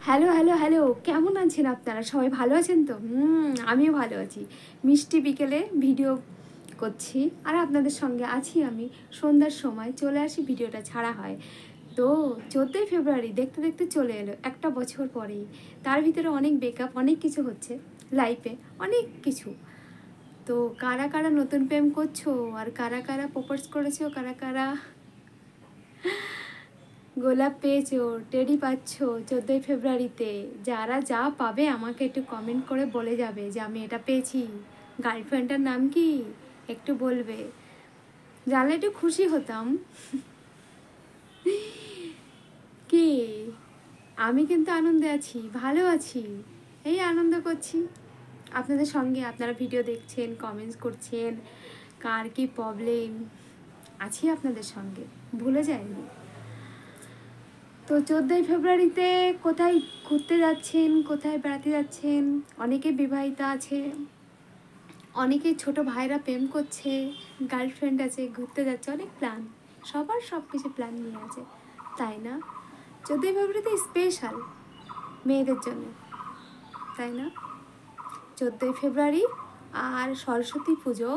Hello hello hello, কেমন আছেন আপনারা? সবাই ভালো আছেন তো? আমিও ভালো আছি। মিষ্টি বিকেলে ভিডিও করছি আর আপনাদের সঙ্গে আছি আমি। সন্ধ্যার সময় চলে আসি, ভিডিওটা ছাড়া হয়। তো 14ই ফেব্রুয়ারি দেখতে দেখতে চলে এলো, একটা বছর পরেই। তার ভিতরে অনেক ব্রেকআপ, অনেক কিছু হচ্ছে লাইফে, অনেক কিছু। তো কারা কারা নতুন প্রেম করছো, আর কারা কারা প্রপোজ করেছো, কারা কারা গোলাপ পেয়েছো, টেডি পাচ্ছ 14ই ফেব্রুয়ারিতে, যারা যা পাবে আমাকে একটু কমেন্ট করে বলে যাবে যে আমি এটা পেয়েছি। গার্লফ্রেন্ডটার নাম কি একটু বলবে, জানলে একটু খুশি হতাম। কি, আমি কিন্তু আনন্দে আছি, ভালো আছি, এই আনন্দ করছি আপনাদের সঙ্গে। আপনারা ভিডিও দেখছেন, কমেন্টস করছেন, কার কি প্রবলেম, আছি আপনাদের সঙ্গে, ভুলে যায়নি। তো 14ই ফেব্রুয়ারিতে কোথায় ঘুরতে যাচ্ছেন, কোথায় বেড়াতে যাচ্ছেন? অনেকে বিবাহিতা আছে, অনেকে ছোট ভাইরা প্রেম করছে, গার্লফ্রেন্ড আছে, ঘুরতে যাচ্ছে, অনেক প্ল্যান। সবার সব কিছু প্ল্যান নিয়ে আছে, তাই না? 14ই ফেব্রুয়ারিতে স্পেশাল মেয়েদের জন্য, তাই না? 14ই ফেব্রুয়ারি আর সরস্বতী পুজো,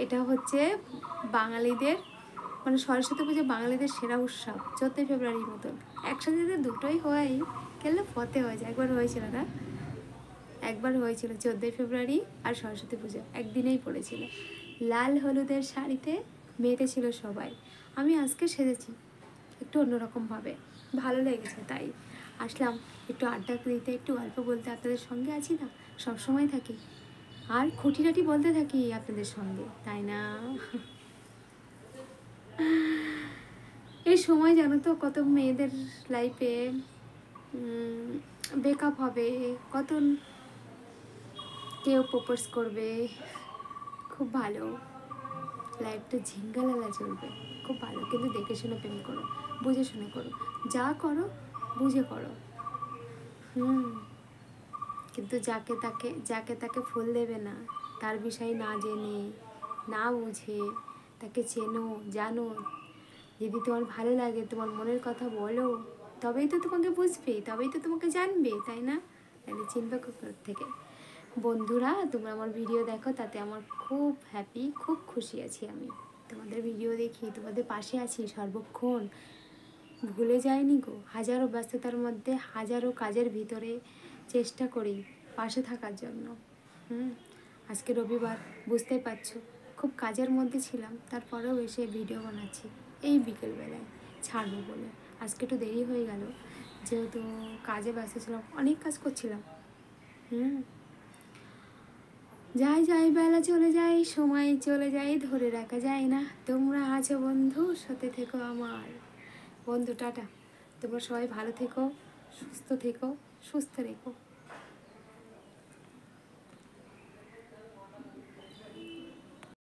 এটা হচ্ছে বাঙালিদের, মানে সরস্বতী পুজো বাঙালিদের সেরা উৎসব। 14ই ফেব্রুয়ারির মতন একসাথে যদি দুটোই হয়, গেলে ফতে হয়ে যায়। একবার হয়েছিল না, একবার হয়েছিল 14ই ফেব্রুয়ারি আর সরস্বতী পুজো একদিনেই পড়েছিল। লাল হলুদের শাড়িতে মেতেছিল সবাই। আমি আজকে সেজেছি একটু অন্যরকমভাবে, ভালো লেগেছে তাই আসলাম একটু আড্ডা দিতে, একটু গল্প বলতে। আপনাদের সঙ্গে আছি না, সবসময় থাকি, আর খুঁটিনাটি বলতে থাকি আপনাদের সঙ্গে, তাই না? এই সময় জানো তো কত মেয়েদের লাইফে ব্রেকআপ হবে, কত কেউ প্রপোজ করবে। খুব ভালো, লাইফটা ঝিঙ্গালালা চলবে, খুব ভালো। কিন্তু দেখে শুনে প্রেম করো, বুঝে শুনে করো, যা করো বুঝে করো। কিন্তু যাকে তাকে ফুল দেবে না, তার বিষয় না জেনে না বুঝে, তাকে চেনো জানো, যদি তোমার ভালো লাগে, তোমার মনের কথা বলো, তবেই তো তোমাকে বুঝবে, তবেই তো তোমাকে জানবে, তাই না? তাহলে চিনবে কোথা থেকে? বন্ধুরা, তোমরা আমার ভিডিও দেখো, তাতে আমার খুব হ্যাপি, খুব খুশি আছি আমি। তোমাদের ভিডিও দেখি, তোমাদের পাশে আছি সর্বক্ষণ, ভুলে যাইনি গো। হাজারো ব্যস্ততার মধ্যে, হাজারো কাজের ভিতরে চেষ্টা করি পাশে থাকার জন্য। আজকে রবিবার, বুঝতেই পারছো, খুব কাজের মধ্যে ছিলাম, তারপরেও এসে ভিডিও বানাচ্ছি এই বিকেলবেলায়, ছাড়বো বলে। আজকে একটু দেরি হয়ে গেল, যেহেতু কাজে ব্যস্ত ছিলাম, অনেক কাজ করছিলাম। যাই যাই, বেলা চলে যায়, সময় চলে যায়, ধরে রাখা যায় না। তোমরা আছো বন্ধু, সাথে থেকো আমার বন্ধু। টাটা, তোমরা সবাই ভালো থেকো, সুস্থ থেকো, সুস্থ রেখো।